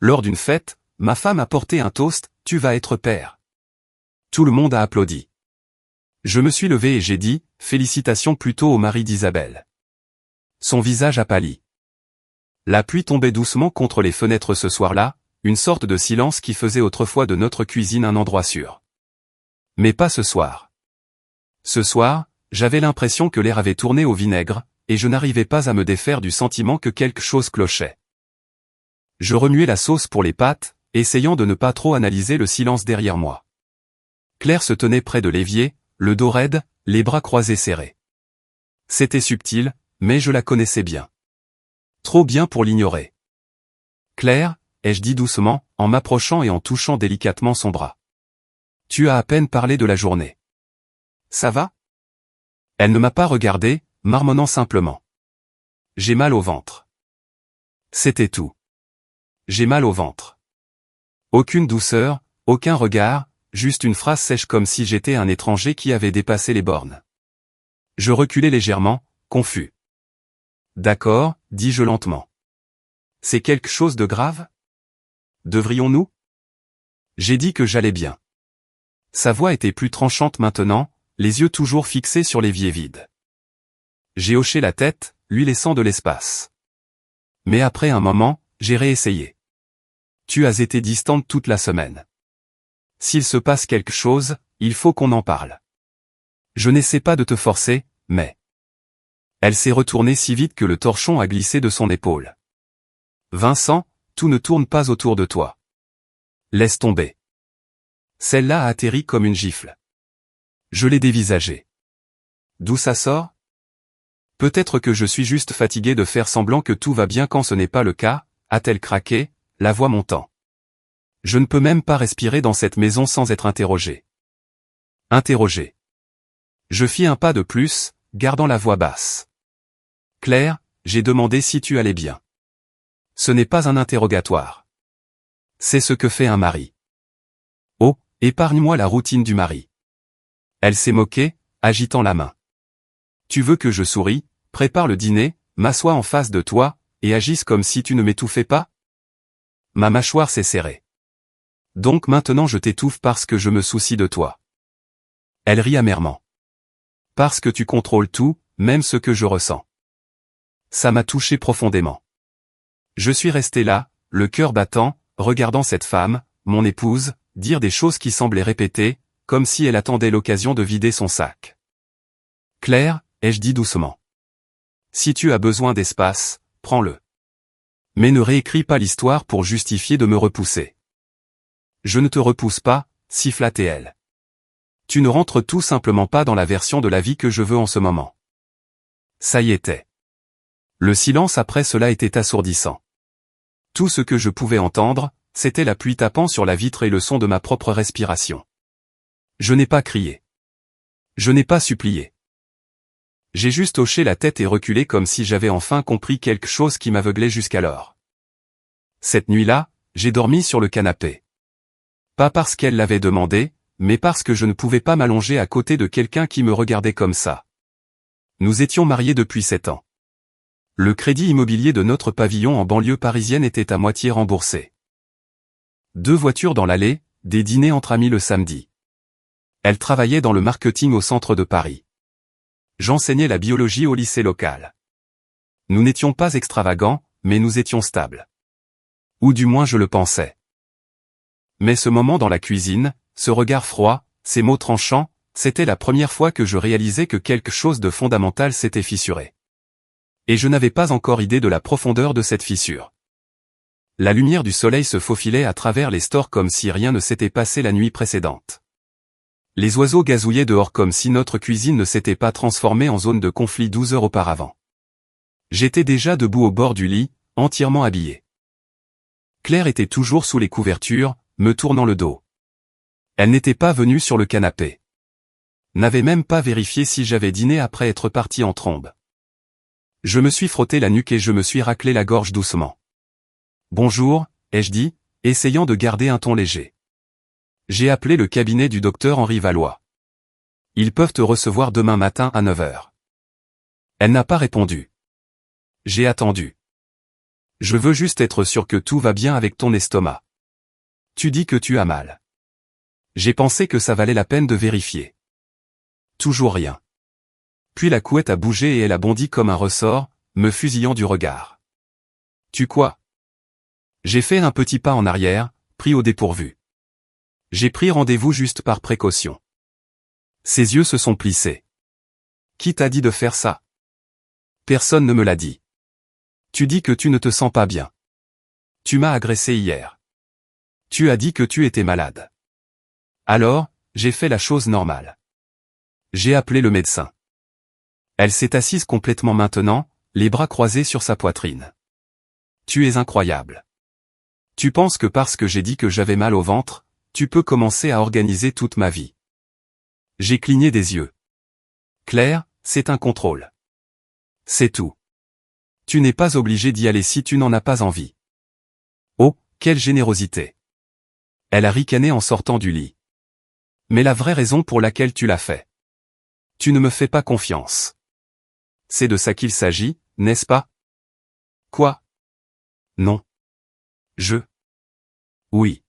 lors d'une fête, ma femme a porté un toast, tu vas être père. Tout le monde a applaudi. Je me suis levé et j'ai dit, félicitations plutôt au mari d'Isabelle. Son visage a pâli. La pluie tombait doucement contre les fenêtres ce soir-là, une sorte de silence qui faisait autrefois de notre cuisine un endroit sûr. Mais pas ce soir. Ce soir, j'avais l'impression que l'air avait tourné au vinaigre, et je n'arrivais pas à me défaire du sentiment que quelque chose clochait. Je remuais la sauce pour les pâtes, essayant de ne pas trop analyser le silence derrière moi. Claire se tenait près de l'évier, le dos raide, les bras croisés serrés. C'était subtil, mais je la connaissais bien. Trop bien pour l'ignorer. Claire, ai-je dit doucement, en m'approchant et en touchant délicatement son bras. Tu as à peine parlé de la journée. Ça va? Elle ne m'a pas regardé, marmonnant simplement. J'ai mal au ventre. C'était tout. J'ai mal au ventre. Aucune douceur, aucun regard, juste une phrase sèche comme si j'étais un étranger qui avait dépassé les bornes. Je reculai légèrement, confus. D'accord, dis-je lentement. C'est quelque chose de grave? Devrions-nous? J'ai dit que j'allais bien. Sa voix était plus tranchante maintenant, les yeux toujours fixés sur l'évier vide. J'ai hoché la tête, lui laissant de l'espace. Mais après un moment, j'ai réessayé. Tu as été distante toute la semaine. S'il se passe quelque chose, il faut qu'on en parle. Je n'essaie pas de te forcer, mais... Elle s'est retournée si vite que le torchon a glissé de son épaule. Vincent, tout ne tourne pas autour de toi. Laisse tomber. Celle-là a atterri comme une gifle. Je l'ai dévisagée. D'où ça sort? Peut-être que je suis juste fatigué de faire semblant que tout va bien quand ce n'est pas le cas, a-t-elle craqué, la voix montant. Je ne peux même pas respirer dans cette maison sans être interrogé. Interrogé. Je fis un pas de plus, gardant la voix basse. Claire, j'ai demandé si tu allais bien. Ce n'est pas un interrogatoire. C'est ce que fait un mari. Oh, épargne-moi la routine du mari. Elle s'est moquée, agitant la main. Tu veux que je sourie, prépare le dîner, m'assoie en face de toi, et agisse comme si tu ne m'étouffais pas? Ma mâchoire s'est serrée. Donc maintenant je t'étouffe parce que je me soucie de toi. Elle rit amèrement. Parce que tu contrôles tout, même ce que je ressens. Ça m'a touché profondément. Je suis resté là, le cœur battant, regardant cette femme, mon épouse, dire des choses qui semblaient répétées, comme si elle attendait l'occasion de vider son sac. Claire, ai-je dit doucement. Si tu as besoin d'espace, prends-le. Mais ne réécris pas l'histoire pour justifier de me repousser. Je ne te repousse pas, siffla-t-elle. Tu ne rentres tout simplement pas dans la version de la vie que je veux en ce moment. Ça y était. Le silence après cela était assourdissant. Tout ce que je pouvais entendre, c'était la pluie tapant sur la vitre et le son de ma propre respiration. Je n'ai pas crié. Je n'ai pas supplié. J'ai juste hoché la tête et reculé comme si j'avais enfin compris quelque chose qui m'aveuglait jusqu'alors. Cette nuit-là, j'ai dormi sur le canapé. Pas parce qu'elle l'avait demandé, mais parce que je ne pouvais pas m'allonger à côté de quelqu'un qui me regardait comme ça. Nous étions mariés depuis 7 ans. Le crédit immobilier de notre pavillon en banlieue parisienne était à moitié remboursé. 2 voitures dans l'allée, des dîners entre amis le samedi. Elle travaillait dans le marketing au centre de Paris. J'enseignais la biologie au lycée local. Nous n'étions pas extravagants, mais nous étions stables. Ou du moins je le pensais. Mais ce moment dans la cuisine, ce regard froid, ces mots tranchants, c'était la première fois que je réalisais que quelque chose de fondamental s'était fissuré. Et je n'avais pas encore idée de la profondeur de cette fissure. La lumière du soleil se faufilait à travers les stores comme si rien ne s'était passé la nuit précédente. Les oiseaux gazouillaient dehors comme si notre cuisine ne s'était pas transformée en zone de conflit 12 heures auparavant. J'étais déjà debout au bord du lit, entièrement habillé. Claire était toujours sous les couvertures, me tournant le dos. Elle n'était pas venue sur le canapé. N'avait même pas vérifié si j'avais dîné après être parti en trombe. Je me suis frotté la nuque et je me suis raclé la gorge doucement. Bonjour, ai-je dit, essayant de garder un ton léger. J'ai appelé le cabinet du docteur Henri Valois. Ils peuvent te recevoir demain matin à 9 h. Elle n'a pas répondu. J'ai attendu. Je veux juste être sûr que tout va bien avec ton estomac. Tu dis que tu as mal. J'ai pensé que ça valait la peine de vérifier. Toujours rien. Puis la couette a bougé et elle a bondi comme un ressort, me fusillant du regard. Tu quoi? J'ai fait un petit pas en arrière, pris au dépourvu. J'ai pris rendez-vous juste par précaution. Ses yeux se sont plissés. Qui t'a dit de faire ça? Personne ne me l'a dit. Tu dis que tu ne te sens pas bien. Tu m'as agressé hier. Tu as dit que tu étais malade. Alors, j'ai fait la chose normale. J'ai appelé le médecin. Elle s'est assise complètement maintenant, les bras croisés sur sa poitrine. Tu es incroyable. Tu penses que parce que j'ai dit que j'avais mal au ventre, tu peux commencer à organiser toute ma vie. J'ai cligné des yeux. Claire, c'est un contrôle. C'est tout. Tu n'es pas obligé d'y aller si tu n'en as pas envie. Oh, quelle générosité. Elle a ricané en sortant du lit. Mais la vraie raison pour laquelle tu l'as fait. Tu ne me fais pas confiance. C'est de ça qu'il s'agit, n'est-ce pas? Quoi? Non. Oui.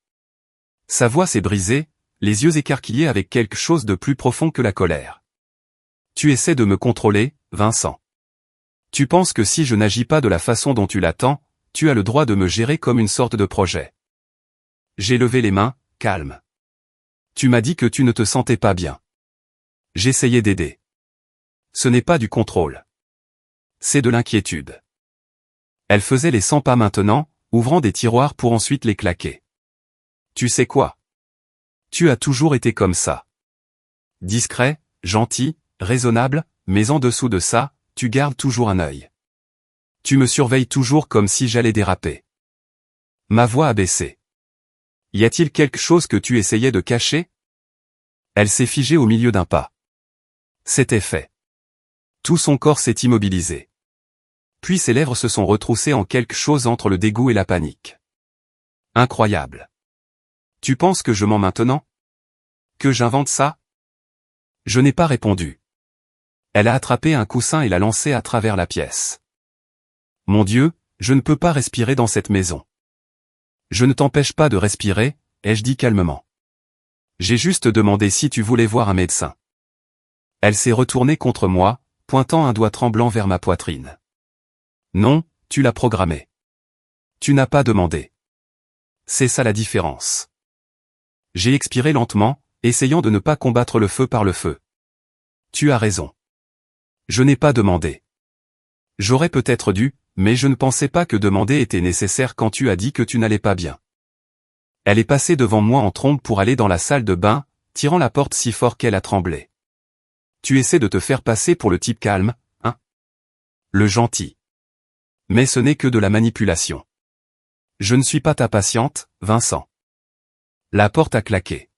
Sa voix s'est brisée, les yeux écarquillés avec quelque chose de plus profond que la colère. Tu essaies de me contrôler, Vincent. Tu penses que si je n'agis pas de la façon dont tu l'attends, tu as le droit de me gérer comme une sorte de projet. J'ai levé les mains, calme. Tu m'as dit que tu ne te sentais pas bien. J'essayais d'aider. Ce n'est pas du contrôle. C'est de l'inquiétude. Elle faisait les 100 pas maintenant, ouvrant des tiroirs pour ensuite les claquer. Tu sais quoi? Tu as toujours été comme ça. Discret, gentil, raisonnable, mais en dessous de ça, tu gardes toujours un œil. Tu me surveilles toujours comme si j'allais déraper. Ma voix a baissé. Y a-t-il quelque chose que tu essayais de cacher? Elle s'est figée au milieu d'un pas. C'était fait. Tout son corps s'est immobilisé. Puis ses lèvres se sont retroussées en quelque chose entre le dégoût et la panique. Incroyable. Tu penses que je mens maintenant? Que j'invente ça? Je n'ai pas répondu. Elle a attrapé un coussin et l'a lancé à travers la pièce. Mon Dieu, je ne peux pas respirer dans cette maison. Je ne t'empêche pas de respirer, ai-je dit calmement. J'ai juste demandé si tu voulais voir un médecin. Elle s'est retournée contre moi, pointant un doigt tremblant vers ma poitrine. Non, tu l'as programmé. Tu n'as pas demandé. C'est ça la différence. J'ai expiré lentement, essayant de ne pas combattre le feu par le feu. Tu as raison. Je n'ai pas demandé. J'aurais peut-être dû, mais je ne pensais pas que demander était nécessaire quand tu as dit que tu n'allais pas bien. Elle est passée devant moi en trombe pour aller dans la salle de bain, tirant la porte si fort qu'elle a tremblé. Tu essaies de te faire passer pour le type calme, hein? Le gentil. Mais ce n'est que de la manipulation. Je ne suis pas ta patiente, Vincent. La porte a claqué.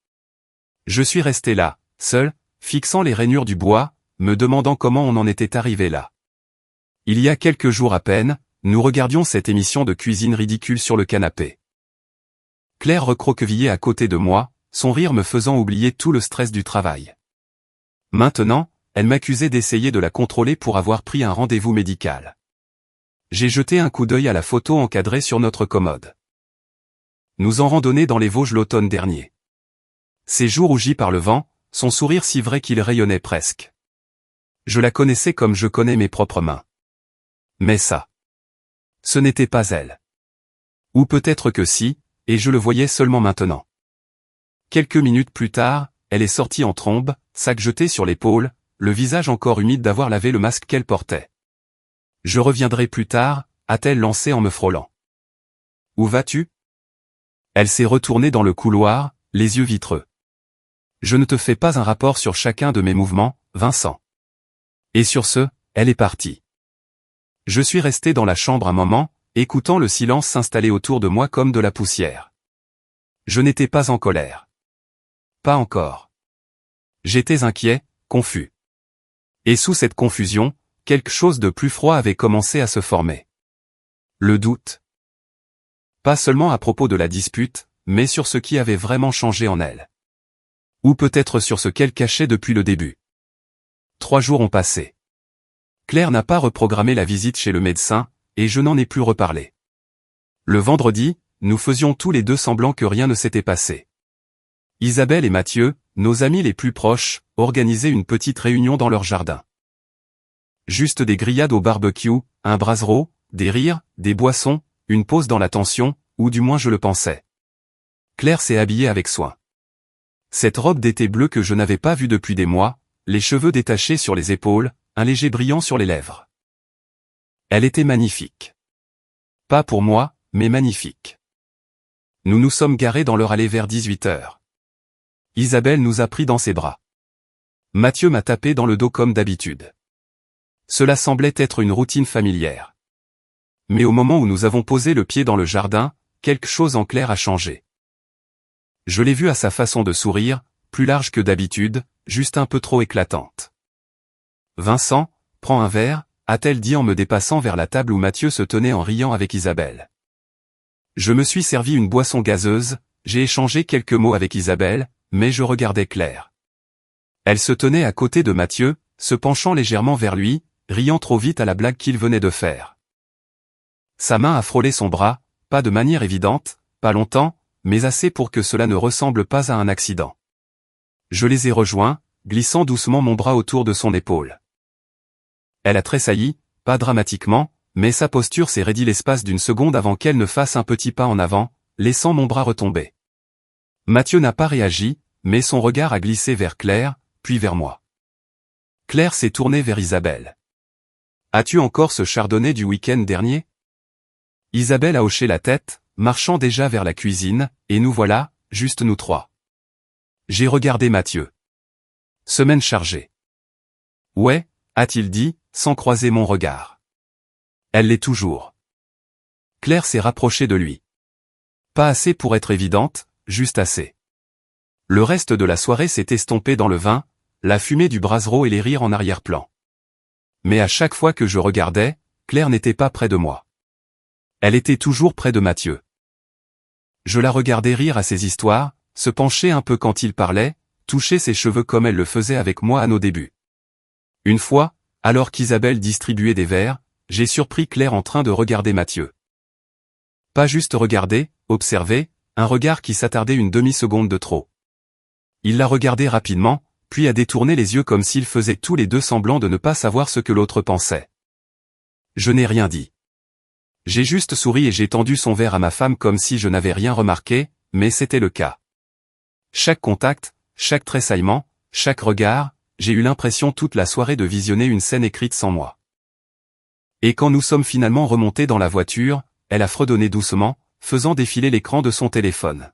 Je suis resté là, seul, fixant les rainures du bois, me demandant comment on en était arrivé là. Il y a quelques jours à peine, nous regardions cette émission de cuisine ridicule sur le canapé. Claire recroquevillait à côté de moi, son rire me faisant oublier tout le stress du travail. Maintenant, elle m'accusait d'essayer de la contrôler pour avoir pris un rendez-vous médical. J'ai jeté un coup d'œil à la photo encadrée sur notre commode. Nous en randonnée dans les Vosges l'automne dernier. Ses joues rougies par le vent, son sourire si vrai qu'il rayonnait presque. Je la connaissais comme je connais mes propres mains. Mais ça. Ce n'était pas elle. Ou peut-être que si, et je le voyais seulement maintenant. Quelques minutes plus tard, elle est sortie en trombe, sac jeté sur l'épaule, le visage encore humide d'avoir lavé le masque qu'elle portait. Je reviendrai plus tard, a-t-elle lancé en me frôlant. Où vas-tu? Elle s'est retournée dans le couloir, les yeux vitreux. Je ne te fais pas un rapport sur chacun de mes mouvements, Vincent. Et sur ce, elle est partie. Je suis resté dans la chambre un moment, écoutant le silence s'installer autour de moi comme de la poussière. Je n'étais pas en colère. Pas encore. J'étais inquiet, confus. Et sous cette confusion, quelque chose de plus froid avait commencé à se former. Le doute. Pas seulement à propos de la dispute, mais sur ce qui avait vraiment changé en elle. Ou peut-être sur ce qu'elle cachait depuis le début. 3 jours ont passé. Claire n'a pas reprogrammé la visite chez le médecin, et je n'en ai plus reparlé. Le vendredi, nous faisions tous les deux semblant que rien ne s'était passé. Isabelle et Mathieu, nos amis les plus proches, organisaient une petite réunion dans leur jardin. Juste des grillades au barbecue, un brasero, des rires, des boissons, une pause dans la tension, ou du moins je le pensais. Claire s'est habillée avec soin. Cette robe d'été bleue que je n'avais pas vue depuis des mois, les cheveux détachés sur les épaules, un léger brillant sur les lèvres. Elle était magnifique. Pas pour moi, mais magnifique. Nous nous sommes garés dans leur allée vers 18h. Isabelle nous a pris dans ses bras. Mathieu m'a tapé dans le dos comme d'habitude. Cela semblait être une routine familière. Mais au moment où nous avons posé le pied dans le jardin, quelque chose en Claire a changé. Je l'ai vue à sa façon de sourire, plus large que d'habitude, juste un peu trop éclatante. « Vincent, prends un verre », a-t-elle dit en me dépassant vers la table où Mathieu se tenait en riant avec Isabelle. Je me suis servi une boisson gazeuse, j'ai échangé quelques mots avec Isabelle, mais je regardais Claire. Elle se tenait à côté de Mathieu, se penchant légèrement vers lui, riant trop vite à la blague qu'il venait de faire. Sa main a frôlé son bras, pas de manière évidente, pas longtemps, mais assez pour que cela ne ressemble pas à un accident. Je les ai rejoints, glissant doucement mon bras autour de son épaule. Elle a tressailli, pas dramatiquement, mais sa posture s'est raidie l'espace d'une seconde avant qu'elle ne fasse un petit pas en avant, laissant mon bras retomber. Mathieu n'a pas réagi, mais son regard a glissé vers Claire, puis vers moi. Claire s'est tournée vers Isabelle. « As-tu encore ce chardonnay du week-end dernier ?» Isabelle a hoché la tête, marchant déjà vers la cuisine, et nous voilà, juste nous trois. J'ai regardé Mathieu. Semaine chargée. « Ouais », a-t-il dit, sans croiser mon regard. Elle l'est toujours. Claire s'est rapprochée de lui. Pas assez pour être évidente, juste assez. Le reste de la soirée s'est estompé dans le vin, la fumée du brasero et les rires en arrière-plan. Mais à chaque fois que je regardais, Claire n'était pas près de moi. Elle était toujours près de Mathieu. Je la regardais rire à ses histoires, se pencher un peu quand il parlait, toucher ses cheveux comme elle le faisait avec moi à nos débuts. Une fois, alors qu'Isabelle distribuait des verres, j'ai surpris Claire en train de regarder Mathieu. Pas juste regarder, observer, un regard qui s'attardait une demi-seconde de trop. Il l'a regardé rapidement, puis a détourné les yeux comme s'ils faisaient tous les deux semblant de ne pas savoir ce que l'autre pensait. Je n'ai rien dit. J'ai juste souri et j'ai tendu son verre à ma femme comme si je n'avais rien remarqué, mais c'était le cas. Chaque contact, chaque tressaillement, chaque regard, j'ai eu l'impression toute la soirée de visionner une scène écrite sans moi. Et quand nous sommes finalement remontés dans la voiture, elle a fredonné doucement, faisant défiler l'écran de son téléphone.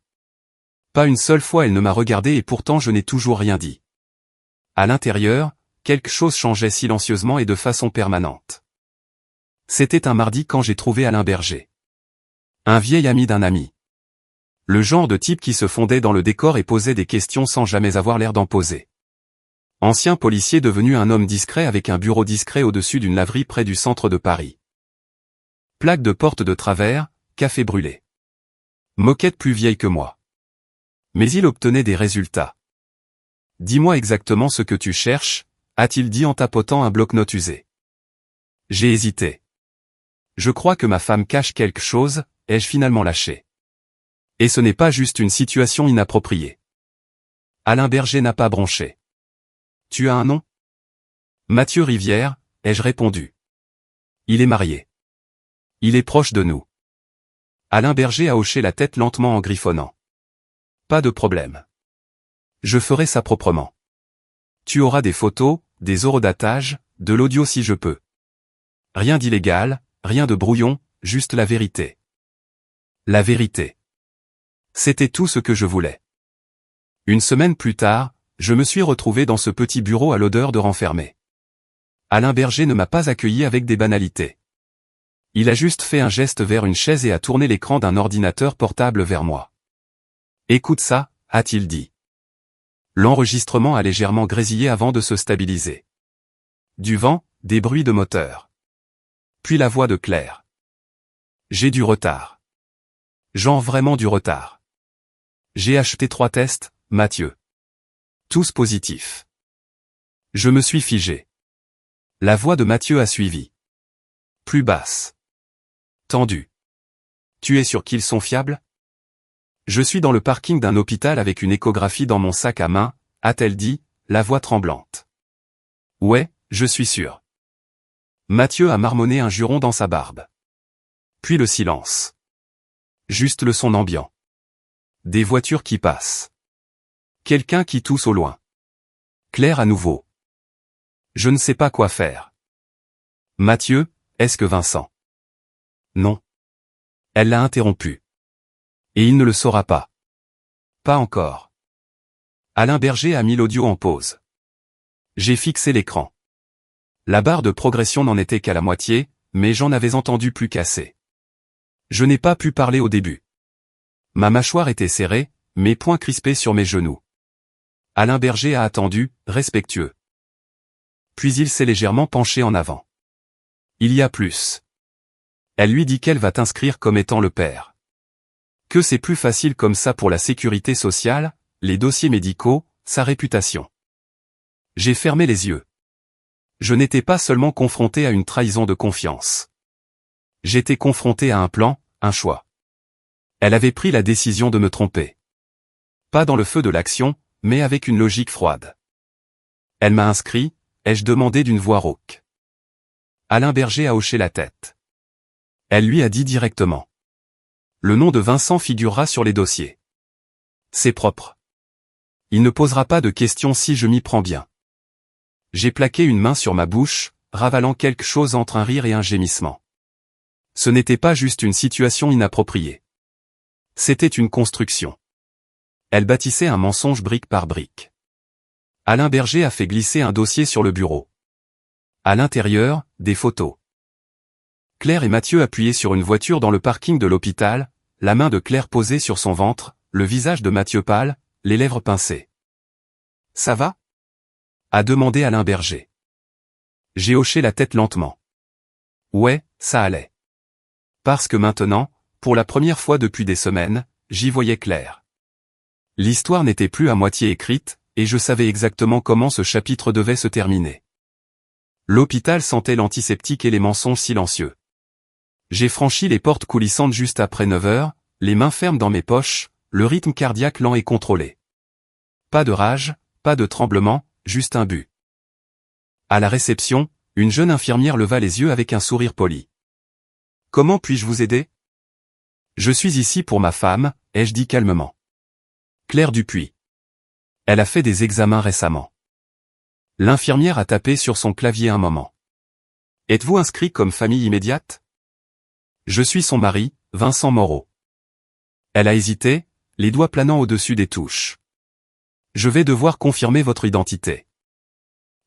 Pas une seule fois elle ne m'a regardé et pourtant je n'ai toujours rien dit. À l'intérieur, quelque chose changeait silencieusement et de façon permanente. C'était un mardi quand j'ai trouvé Alain Berger. Un vieil ami d'un ami. Le genre de type qui se fondait dans le décor et posait des questions sans jamais avoir l'air d'en poser. Ancien policier devenu un homme discret avec un bureau discret au-dessus d'une laverie près du centre de Paris. Plaque de porte de travers, café brûlé. Moquette plus vieille que moi. Mais il obtenait des résultats. « Dis-moi exactement ce que tu cherches », a-t-il dit en tapotant un bloc-notes usé. J'ai hésité. Je crois que ma femme cache quelque chose, ai-je finalement lâché. Et ce n'est pas juste une situation inappropriée. Alain Berger n'a pas bronché. Tu as un nom ? Mathieu Rivière, ai-je répondu. Il est marié. Il est proche de nous. Alain Berger a hoché la tête lentement en griffonnant. Pas de problème. Je ferai ça proprement. Tu auras des photos, des horodatages, de l'audio si je peux. Rien d'illégal, rien de brouillon, juste la vérité. La vérité. C'était tout ce que je voulais. Une semaine plus tard, je me suis retrouvé dans ce petit bureau à l'odeur de renfermé. Alain Berger ne m'a pas accueilli avec des banalités. Il a juste fait un geste vers une chaise et a tourné l'écran d'un ordinateur portable vers moi. « Écoute ça », a-t-il dit. L'enregistrement a légèrement grésillé avant de se stabiliser. Du vent, des bruits de moteur. Puis la voix de Claire. J'ai du retard. Genre vraiment du retard. J'ai acheté 3 tests, Mathieu. Tous positifs. Je me suis figé. La voix de Mathieu a suivi. Plus basse. Tendue. Tu es sûr qu'ils sont fiables? Je suis dans le parking d'un hôpital avec une échographie dans mon sac à main, a-t-elle dit, la voix tremblante. Ouais, je suis sûr. Mathieu a marmonné un juron dans sa barbe. Puis le silence. Juste le son ambiant. Des voitures qui passent. Quelqu'un qui tousse au loin. Claire à nouveau. Je ne sais pas quoi faire. Mathieu, est-ce que Vincent? Non. Elle l'a interrompu. Et il ne le saura pas. Pas encore. Alain Berger a mis l'audio en pause. J'ai fixé l'écran. La barre de progression n'en était qu'à la moitié, mais j'en avais entendu plus qu'assez. Je n'ai pas pu parler au début. Ma mâchoire était serrée, mes poings crispés sur mes genoux. Alain Berger a attendu, respectueux. Puis il s'est légèrement penché en avant. Il y a plus. Elle lui dit qu'elle va t'inscrire comme étant le père. Que c'est plus facile comme ça pour la sécurité sociale, les dossiers médicaux, sa réputation. J'ai fermé les yeux. Je n'étais pas seulement confronté à une trahison de confiance. J'étais confronté à un plan, un choix. Elle avait pris la décision de me tromper. Pas dans le feu de l'action, mais avec une logique froide. Elle m'a inscrit, ai-je demandé d'une voix rauque. Alain Berger a hoché la tête. Elle lui a dit directement. Le nom de Vincent figurera sur les dossiers. C'est propre. Il ne posera pas de questions si je m'y prends bien. J'ai plaqué une main sur ma bouche, ravalant quelque chose entre un rire et un gémissement. Ce n'était pas juste une situation inappropriée. C'était une construction. Elle bâtissait un mensonge brique par brique. Alain Berger a fait glisser un dossier sur le bureau. À l'intérieur, des photos. Claire et Mathieu appuyés sur une voiture dans le parking de l'hôpital, la main de Claire posée sur son ventre, le visage de Mathieu pâle, les lèvres pincées. « Ça va ?» a demandé Alain Berger. J'ai hoché la tête lentement. Ouais, ça allait. Parce que maintenant, pour la première fois depuis des semaines, j'y voyais clair. L'histoire n'était plus à moitié écrite, et je savais exactement comment ce chapitre devait se terminer. L'hôpital sentait l'antiseptique et les mensonges silencieux. J'ai franchi les portes coulissantes juste après 9 heures, les mains fermes dans mes poches, le rythme cardiaque lent et contrôlé. Pas de rage, pas de tremblement, juste un but. À la réception, une jeune infirmière leva les yeux avec un sourire poli. « Comment puis-je vous aider ?»« Je suis ici pour ma femme, » ai-je dit calmement. Claire Dupuis. Elle a fait des examens récemment. L'infirmière a tapé sur son clavier un moment. « Êtes-vous inscrit comme famille immédiate ?»« Je suis son mari, Vincent Moreau. » Elle a hésité, les doigts planant au-dessus des touches. « Je vais devoir confirmer votre identité. »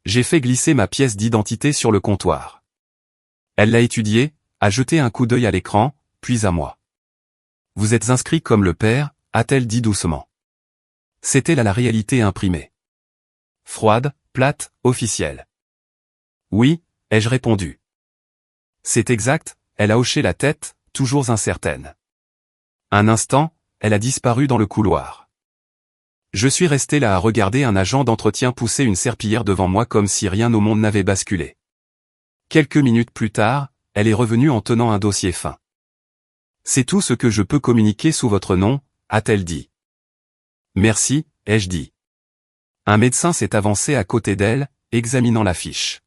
J'ai fait glisser ma pièce d'identité sur le comptoir. Elle l'a étudiée, a jeté un coup d'œil à l'écran, puis à moi. « Vous êtes inscrit comme le père ?» a-t-elle dit doucement. C'était là la réalité imprimée. Froide, plate, officielle. « Oui », ai-je répondu. « C'est exact », elle a hoché la tête, toujours incertaine. Un instant, elle a disparu dans le couloir. Je suis resté là à regarder un agent d'entretien pousser une serpillière devant moi comme si rien au monde n'avait basculé. Quelques minutes plus tard, elle est revenue en tenant un dossier fin. « C'est tout ce que je peux communiquer sous votre nom », a-t-elle dit. « Merci », ai-je dit. Un médecin s'est avancé à côté d'elle, examinant la fiche.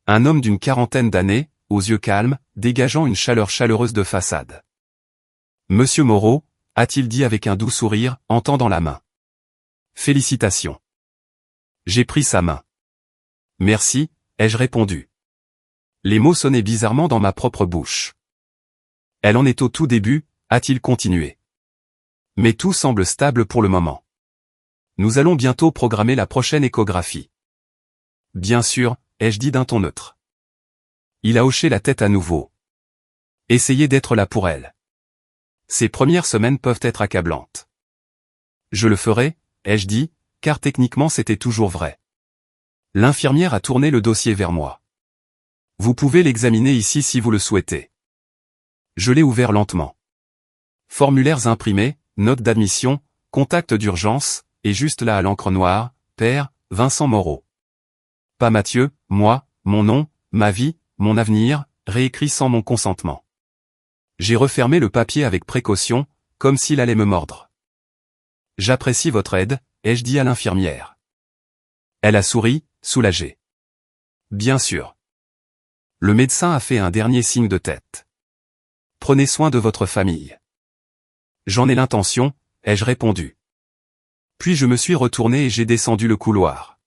Un homme d'une quarantaine d'années, aux yeux calmes, dégageant une chaleur chaleureuse de façade. « Monsieur Moreau », a-t-il dit avec un doux sourire, en tendant la main. « Félicitations. » J'ai pris sa main. « Merci », ai-je répondu. Les mots sonnaient bizarrement dans ma propre bouche. « Elle en est au tout début », a-t-il continué. « Mais tout semble stable pour le moment. Nous allons bientôt programmer la prochaine échographie. »« Bien sûr », ai-je dit d'un ton neutre. Il a hoché la tête à nouveau. « Essayez d'être là pour elle. Ces premières semaines peuvent être accablantes. »« Je le ferai », ai-je dit, car techniquement c'était toujours vrai. L'infirmière a tourné le dossier vers moi. « Vous pouvez l'examiner ici si vous le souhaitez. » Je l'ai ouvert lentement. Formulaires imprimés, notes d'admission, contact d'urgence, et juste là à l'encre noire, père, Vincent Moreau. Pas Mathieu, moi, mon nom, ma vie, mon avenir, réécrit sans mon consentement. J'ai refermé le papier avec précaution, comme s'il allait me mordre. J'apprécie votre aide, ai-je dit à l'infirmière. Elle a souri, soulagée. Bien sûr. Le médecin a fait un dernier signe de tête. Prenez soin de votre famille. J'en ai l'intention, ai-je répondu. Puis je me suis retourné et j'ai descendu le couloir.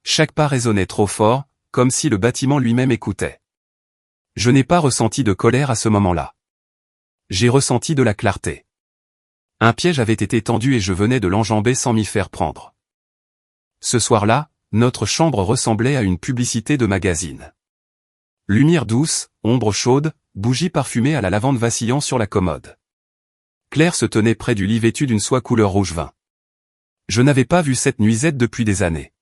Chaque pas résonnait trop fort, comme si le bâtiment lui-même écoutait. Je n'ai pas ressenti de colère à ce moment-là. J'ai ressenti de la clarté. Un piège avait été tendu et je venais de l'enjamber sans m'y faire prendre. Ce soir-là, notre chambre ressemblait à une publicité de magazine. Lumière douce, ombre chaude, bougie parfumée à la lavande vacillant sur la commode. Claire se tenait près du lit vêtu d'une soie couleur rouge vin. Je n'avais pas vu cette nuisette depuis des années.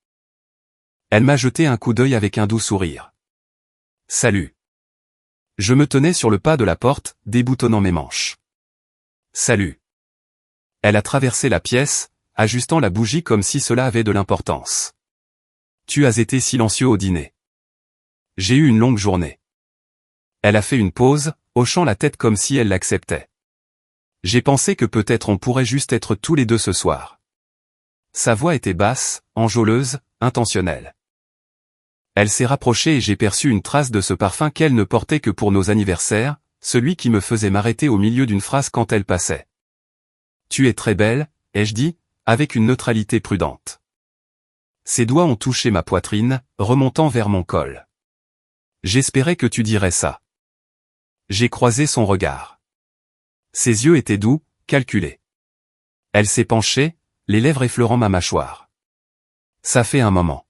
Elle m'a jeté un coup d'œil avec un doux sourire. Salut. Je me tenais sur le pas de la porte, déboutonnant mes manches. Salut. Elle a traversé la pièce, ajustant la bougie comme si cela avait de l'importance. Tu as été silencieux au dîner. J'ai eu une longue journée. Elle a fait une pause, hochant la tête comme si elle l'acceptait. J'ai pensé que peut-être on pourrait juste être tous les deux ce soir. Sa voix était basse, enjôleuse, intentionnelle. Elle s'est rapprochée et j'ai perçu une trace de ce parfum qu'elle ne portait que pour nos anniversaires, celui qui me faisait m'arrêter au milieu d'une phrase quand elle passait. Tu es très belle, ai-je dit, avec une neutralité prudente. Ses doigts ont touché ma poitrine, remontant vers mon col. J'espérais que tu dirais ça. J'ai croisé son regard. Ses yeux étaient doux, calculés. Elle s'est penchée, les lèvres effleurant ma mâchoire. Ça fait un moment.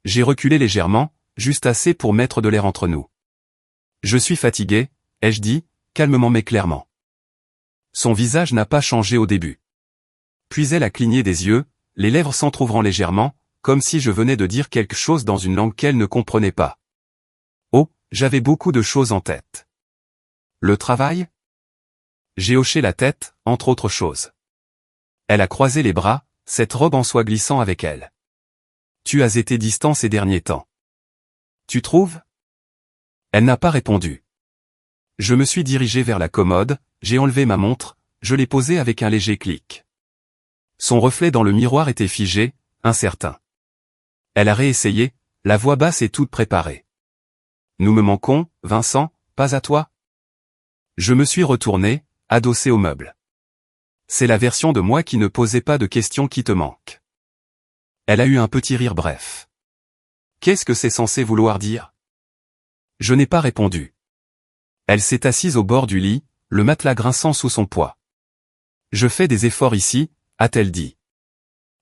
J'ai reculé légèrement, juste assez pour mettre de l'air entre nous. Je suis fatigué, ai-je dit, calmement mais clairement. Son visage n'a pas changé au début. Puis elle a cligné des yeux, les lèvres s'entr'ouvrant légèrement, comme si je venais de dire quelque chose dans une langue qu'elle ne comprenait pas. Oh, j'avais beaucoup de choses en tête. Le travail ? J'ai hoché la tête, entre autres choses. Elle a croisé les bras, cette robe en soie glissant avec elle. Tu as été distant ces derniers temps. Tu trouves ? Elle n'a pas répondu. Je me suis dirigé vers la commode, j'ai enlevé ma montre, je l'ai posée avec un léger clic. Son reflet dans le miroir était figé, incertain. Elle a réessayé, la voix basse et toute préparée. Nous me manquons, Vincent, pas à toi ? Je me suis retourné, adossé au meuble. C'est la version de moi qui ne posait pas de questions qui te manque. Elle a eu un petit rire bref. Qu'est-ce que c'est censé vouloir dire ? Je n'ai pas répondu. Elle s'est assise au bord du lit, le matelas grinçant sous son poids. Je fais des efforts ici, a-t-elle dit.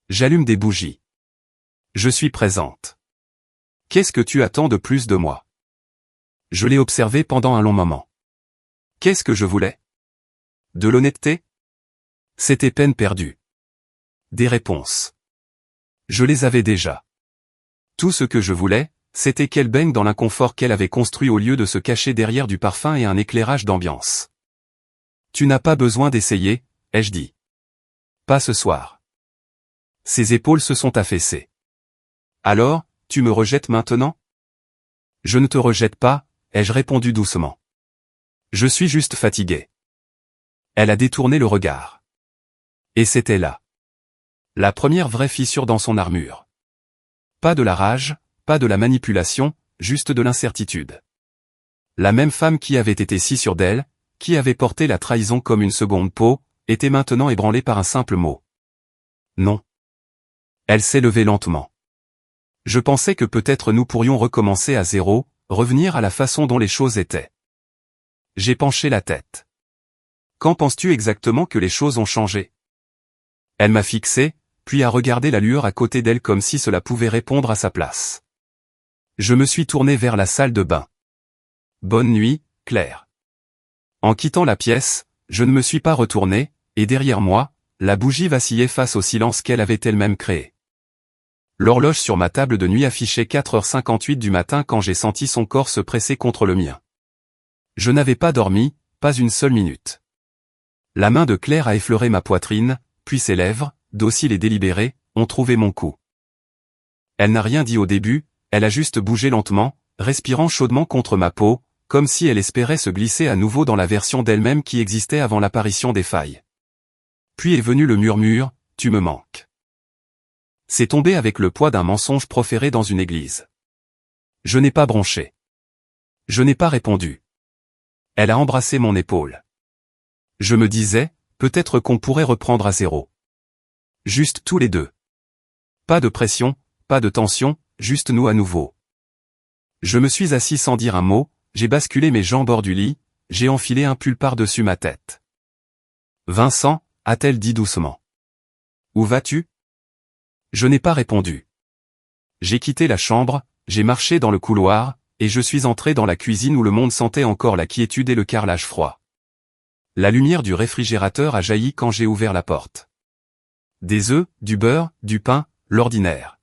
J'allume des bougies. Je suis présente. Qu'est-ce que tu attends de plus de moi ? Je l'ai observé pendant un long moment. Qu'est-ce que je voulais ? De l'honnêteté ? C'était peine perdue. Des réponses. Je les avais déjà. Tout ce que je voulais, c'était qu'elle baigne dans l'inconfort qu'elle avait construit au lieu de se cacher derrière du parfum et un éclairage d'ambiance. Tu n'as pas besoin d'essayer, ai-je dit. Pas ce soir. Ses épaules se sont affaissées. Alors, tu me rejettes maintenant ? Je ne te rejette pas, ai-je répondu doucement. Je suis juste fatigué. Elle a détourné le regard. Et c'était là. La première vraie fissure dans son armure. Pas de la rage, pas de la manipulation, juste de l'incertitude. La même femme qui avait été si sûre d'elle, qui avait porté la trahison comme une seconde peau, était maintenant ébranlée par un simple mot. Non. Elle s'est levée lentement. Je pensais que peut-être nous pourrions recommencer à zéro, revenir à la façon dont les choses étaient. J'ai penché la tête. Quand penses-tu exactement que les choses ont changé ? Elle m'a fixé, puis a regardé la lueur à côté d'elle comme si cela pouvait répondre à sa place. Je me suis tourné vers la salle de bain. Bonne nuit, Claire. En quittant la pièce, je ne me suis pas retourné, et derrière moi, la bougie vacillait face au silence qu'elle avait elle-même créé. L'horloge sur ma table de nuit affichait 4h58 du matin quand j'ai senti son corps se presser contre le mien. Je n'avais pas dormi, pas une seule minute. La main de Claire a effleuré ma poitrine, puis ses lèvres, dociles et délibérées, ont trouvé mon cou. Elle n'a rien dit au début, elle a juste bougé lentement, respirant chaudement contre ma peau, comme si elle espérait se glisser à nouveau dans la version d'elle-même qui existait avant l'apparition des failles. Puis est venu le murmure, « Tu me manques ». C'est tombé avec le poids d'un mensonge proféré dans une église. Je n'ai pas bronché. Je n'ai pas répondu. Elle a embrassé mon épaule. Je me disais, peut-être qu'on pourrait reprendre à zéro. Juste tous les deux. Pas de pression, pas de tension, juste nous à nouveau. Je me suis assis sans dire un mot, j'ai basculé mes jambes hors du lit, j'ai enfilé un pull par-dessus ma tête. « Vincent » a-t-elle dit doucement. « Où vas-tu » Je n'ai pas répondu. J'ai quitté la chambre, j'ai marché dans le couloir, et je suis entré dans la cuisine où le monde sentait encore la quiétude et le carrelage froid. La lumière du réfrigérateur a jailli quand j'ai ouvert la porte. Des œufs, du beurre, du pain, l'ordinaire.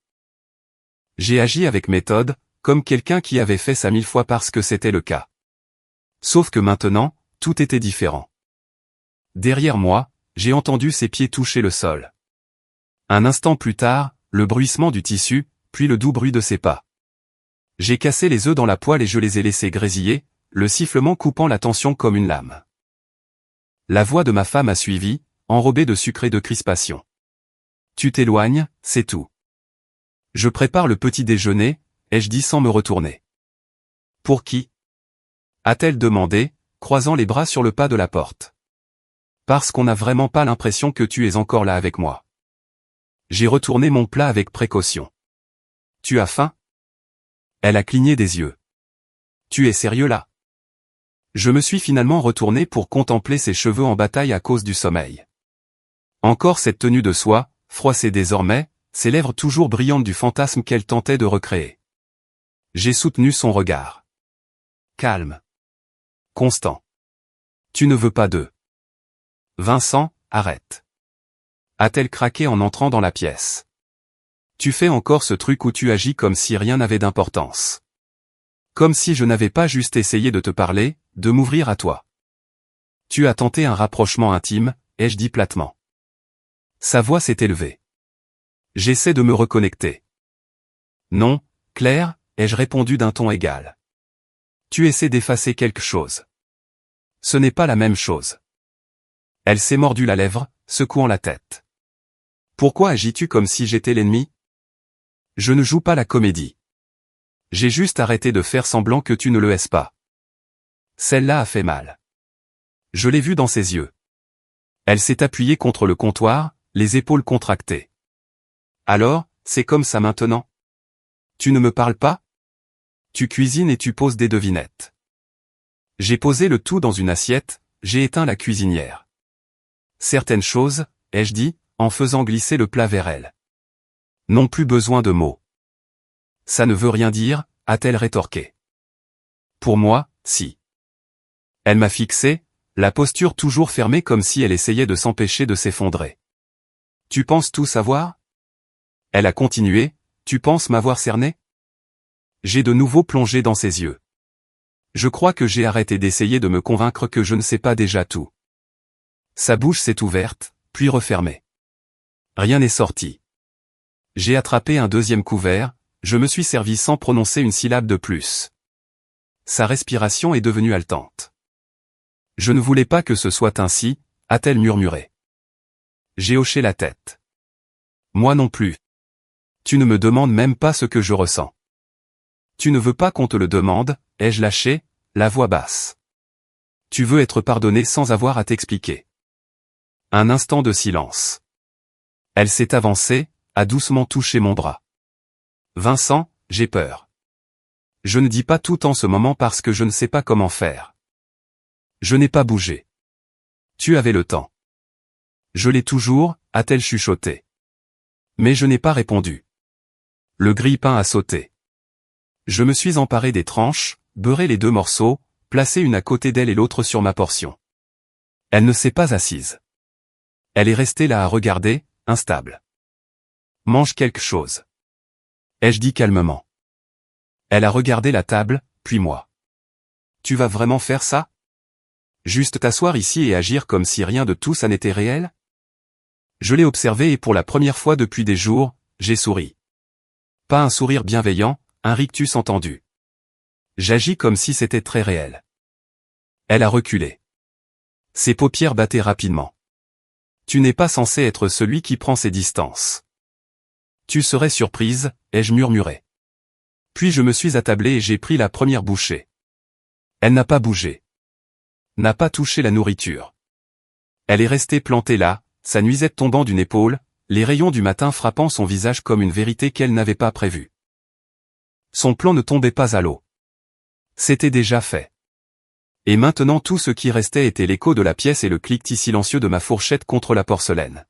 J'ai agi avec méthode, comme quelqu'un qui avait fait ça 1000 fois parce que c'était le cas. Sauf que maintenant, tout était différent. Derrière moi, j'ai entendu ses pieds toucher le sol. Un instant plus tard, le bruissement du tissu, puis le doux bruit de ses pas. J'ai cassé les œufs dans la poêle et je les ai laissés grésiller, le sifflement coupant la tension comme une lame. La voix de ma femme a suivi, enrobée de sucre et de crispation. Tu t'éloignes, c'est tout. Je prépare le petit déjeuner, ai-je dit sans me retourner. Pour qui ? A-t-elle demandé, croisant les bras sur le pas de la porte. Parce qu'on n'a vraiment pas l'impression que tu es encore là avec moi. J'ai retourné mon plat avec précaution. Tu as faim ? Elle a cligné des yeux. Tu es sérieux là ? Je me suis finalement retourné pour contempler ses cheveux en bataille à cause du sommeil. Encore cette tenue de soie, froissée désormais, ses lèvres toujours brillantes du fantasme qu'elle tentait de recréer. J'ai soutenu son regard. Calme. Constant. Tu ne veux pas d'eux. Vincent, arrête. A-t-elle craqué en entrant dans la pièce. Tu fais encore ce truc où tu agis comme si rien n'avait d'importance. Comme si je n'avais pas juste essayé de te parler, de m'ouvrir à toi. Tu as tenté un rapprochement intime, ai-je dit platement. Sa voix s'est élevée. J'essaie de me reconnecter. Non, Claire, ai-je répondu d'un ton égal. Tu essaies d'effacer quelque chose. Ce n'est pas la même chose. Elle s'est mordu la lèvre, secouant la tête. Pourquoi agis-tu comme si j'étais l'ennemi ? Je ne joue pas la comédie. J'ai juste arrêté de faire semblant que tu ne le haises pas. Celle-là a fait mal. Je l'ai vu dans ses yeux. Elle s'est appuyée contre le comptoir, les épaules contractées. Alors, c'est comme ça maintenant ? Tu ne me parles pas ? Tu cuisines et tu poses des devinettes. J'ai posé le tout dans une assiette, j'ai éteint la cuisinière. Certaines choses, ai-je dit, en faisant glisser le plat vers elle. N'ont plus besoin de mots. Ça ne veut rien dire, a-t-elle rétorqué. Pour moi, si. Elle m'a fixé, la posture toujours fermée comme si elle essayait de s'empêcher de s'effondrer. Tu penses tout savoir ? Elle a continué, tu penses m'avoir cerné ? J'ai de nouveau plongé dans ses yeux. Je crois que j'ai arrêté d'essayer de me convaincre que je ne sais pas déjà tout. Sa bouche s'est ouverte, puis refermée. Rien n'est sorti. J'ai attrapé un deuxième couvert, je me suis servi sans prononcer une syllabe de plus. Sa respiration est devenue haletante. Je ne voulais pas que ce soit ainsi, a-t-elle murmuré. J'ai hoché la tête. Moi non plus. Tu ne me demandes même pas ce que je ressens. Tu ne veux pas qu'on te le demande, ai-je lâché, la voix basse. Tu veux être pardonné sans avoir à t'expliquer. Un instant de silence. Elle s'est avancée, a doucement touché mon bras. Vincent, j'ai peur. Je ne dis pas tout en ce moment parce que je ne sais pas comment faire. Je n'ai pas bougé. Tu avais le temps. Je l'ai toujours, a-t-elle chuchoté. Mais je n'ai pas répondu. Le grille-pain a sauté. Je me suis emparé des tranches, beurré les deux morceaux, placé une à côté d'elle et l'autre sur ma portion. Elle ne s'est pas assise. Elle est restée là à regarder, instable. Mange quelque chose. Ai-je dit calmement. Elle a regardé la table, puis moi. Tu vas vraiment faire ça ? Juste t'asseoir ici et agir comme si rien de tout ça n'était réel ? Je l'ai observé et pour la première fois depuis des jours, j'ai souri. Pas un sourire bienveillant, un rictus entendu. J'agis comme si c'était très réel. Elle a reculé. Ses paupières battaient rapidement. Tu n'es pas censé être celui qui prend ses distances. Tu serais surprise, ai-je murmuré. Puis je me suis attablé et j'ai pris la première bouchée. Elle n'a pas bougé. N'a pas touché la nourriture. Elle est restée plantée là, sa nuisette tombant d'une épaule, les rayons du matin frappant son visage comme une vérité qu'elle n'avait pas prévue. Son plan ne tombait pas à l'eau. C'était déjà fait. Et maintenant tout ce qui restait était l'écho de la pièce et le cliquetis silencieux de ma fourchette contre la porcelaine.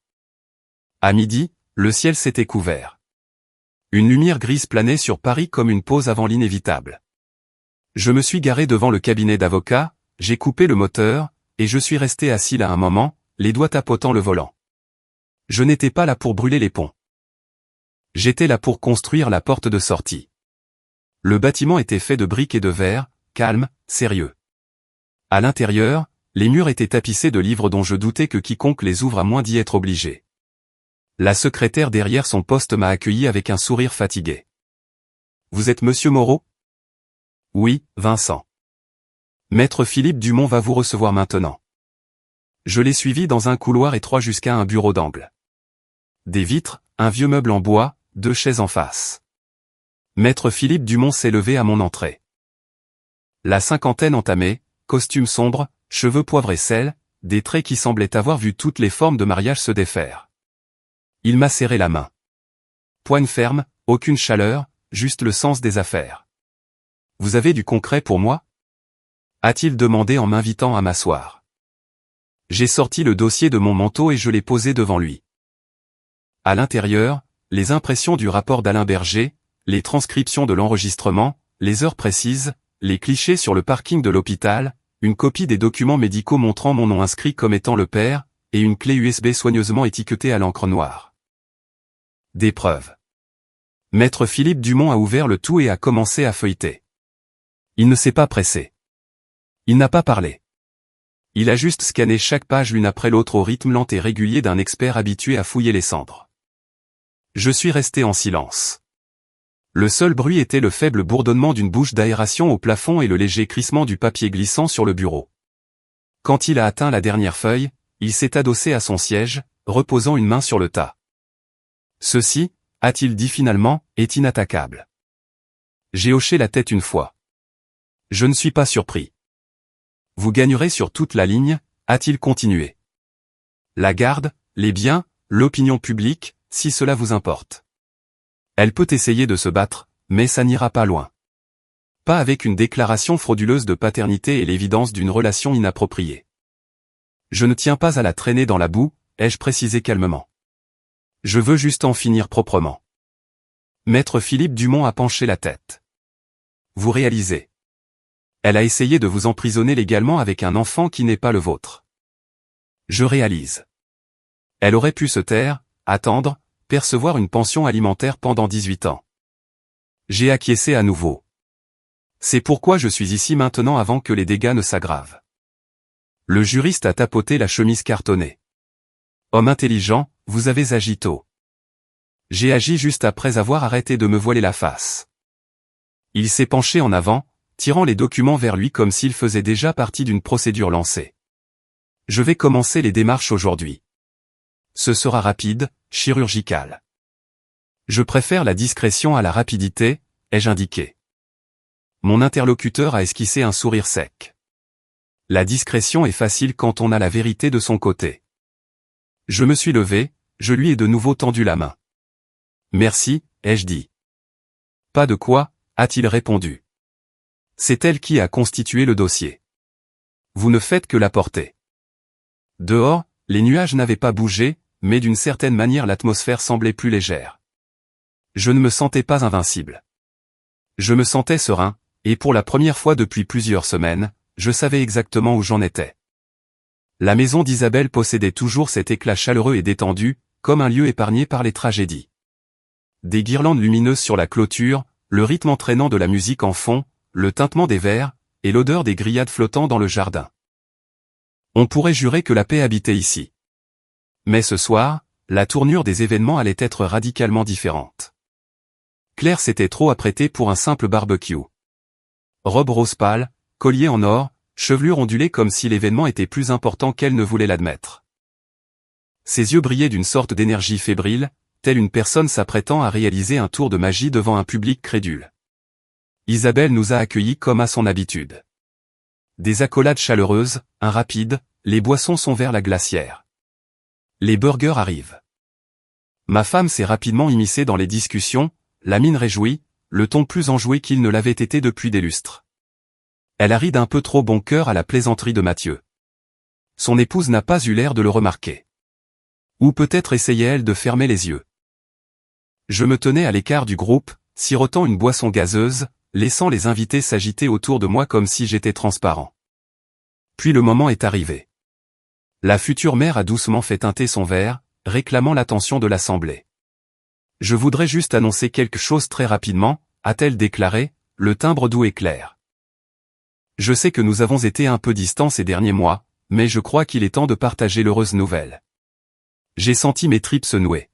À midi, le ciel s'était couvert. Une lumière grise planait sur Paris comme une pause avant l'inévitable. Je me suis garé devant le cabinet d'avocat, j'ai coupé le moteur, et je suis resté assis là un moment, les doigts tapotant le volant. Je n'étais pas là pour brûler les ponts. J'étais là pour construire la porte de sortie. Le bâtiment était fait de briques et de verre, calme, sérieux. À l'intérieur, les murs étaient tapissés de livres dont je doutais que quiconque les ouvre à moins d'y être obligé. La secrétaire derrière son poste m'a accueilli avec un sourire fatigué. « Vous êtes Monsieur Moreau ?»« Oui, Vincent. Maître Philippe Dumont va vous recevoir maintenant. » Je l'ai suivi dans un couloir étroit jusqu'à un bureau d'angle. Des vitres, un vieux meuble en bois, 2 chaises en face. Maître Philippe Dumont s'est levé à mon entrée. La cinquantaine entamée, costume sombre, cheveux poivre et sel, des traits qui semblaient avoir vu toutes les formes de mariage se défaire. Il m'a serré la main. Poigne ferme, aucune chaleur, juste le sens des affaires. « Vous avez du concret pour moi ?» a-t-il demandé en m'invitant à m'asseoir. J'ai sorti le dossier de mon manteau et je l'ai posé devant lui. À l'intérieur, les impressions du rapport d'Alain Berger, les transcriptions de l'enregistrement, les heures précises, les clichés sur le parking de l'hôpital, une copie des documents médicaux montrant mon nom inscrit comme étant le père, et une clé USB soigneusement étiquetée à l'encre noire. Des preuves. Maître Philippe Dumont a ouvert le tout et a commencé à feuilleter. Il ne s'est pas pressé. Il n'a pas parlé. Il a juste scanné chaque page l'une après l'autre au rythme lent et régulier d'un expert habitué à fouiller les cendres. Je suis resté en silence. Le seul bruit était le faible bourdonnement d'une bouche d'aération au plafond et le léger crissement du papier glissant sur le bureau. Quand il a atteint la dernière feuille, il s'est adossé à son siège, reposant une main sur le tas. Ceci, a-t-il dit finalement, est inattaquable. J'ai hoché la tête une fois. Je ne suis pas surpris. Vous gagnerez sur toute la ligne, a-t-il continué. La garde, les biens, l'opinion publique, si cela vous importe. Elle peut essayer de se battre, mais ça n'ira pas loin. Pas avec une déclaration frauduleuse de paternité et l'évidence d'une relation inappropriée. Je ne tiens pas à la traîner dans la boue, ai-je précisé calmement. Je veux juste en finir proprement. Maître Philippe Dumont a penché la tête. Vous réalisez. Elle a essayé de vous emprisonner légalement avec un enfant qui n'est pas le vôtre. Je réalise. Elle aurait pu se taire, attendre, percevoir une pension alimentaire pendant 18 ans. J'ai acquiescé à nouveau. C'est pourquoi je suis ici maintenant avant que les dégâts ne s'aggravent. Le juriste a tapoté la chemise cartonnée. Homme intelligent, vous avez agi tôt. J'ai agi juste après avoir arrêté de me voiler la face. Il s'est penché en avant, tirant les documents vers lui comme s'il faisait déjà partie d'une procédure lancée. Je vais commencer les démarches aujourd'hui. Ce sera rapide, chirurgical. Je préfère la discrétion à la rapidité, ai-je indiqué. Mon interlocuteur a esquissé un sourire sec. La discrétion est facile quand on a la vérité de son côté. Je me suis levé, je lui ai de nouveau tendu la main. Merci, ai-je dit. Pas de quoi, a-t-il répondu. C'est elle qui a constitué le dossier. Vous ne faites que la porter. Dehors, les nuages n'avaient pas bougé, mais d'une certaine manière l'atmosphère semblait plus légère. Je ne me sentais pas invincible. Je me sentais serein, et pour la première fois depuis plusieurs semaines, je savais exactement où j'en étais. La maison d'Isabelle possédait toujours cet éclat chaleureux et détendu, comme un lieu épargné par les tragédies. Des guirlandes lumineuses sur la clôture, le rythme entraînant de la musique en fond, le tintement des verres, et l'odeur des grillades flottant dans le jardin. On pourrait jurer que la paix habitait ici. Mais ce soir, la tournure des événements allait être radicalement différente. Claire s'était trop apprêtée pour un simple barbecue. robe rose pâle, collier en or, chevelure ondulée comme si l'événement était plus important qu'elle ne voulait l'admettre. Ses yeux brillaient d'une sorte d'énergie fébrile, telle une personne s'apprêtant à réaliser un tour de magie devant un public crédule. Isabelle nous a accueillis comme à son habitude. Des accolades chaleureuses, un rapide, les boissons sont vers la glacière. Les burgers arrivent. Ma femme s'est rapidement immiscée dans les discussions, la mine réjouie, le ton plus enjoué qu'il ne l'avait été depuis des lustres. Elle a ri d'un peu trop bon cœur à la plaisanterie de Mathieu. Son épouse n'a pas eu l'air de le remarquer. Ou peut-être essayait-elle de fermer les yeux. Je me tenais à l'écart du groupe, sirotant une boisson gazeuse, laissant les invités s'agiter autour de moi comme si j'étais transparent. Puis le moment est arrivé. La future mère a doucement fait teinter son verre, réclamant l'attention de l'assemblée. « Je voudrais juste annoncer quelque chose très rapidement », a-t-elle déclaré, le timbre doux et clair. Je sais que nous avons été un peu distants ces derniers mois, mais je crois qu'il est temps de partager l'heureuse nouvelle. J'ai senti mes tripes se nouer.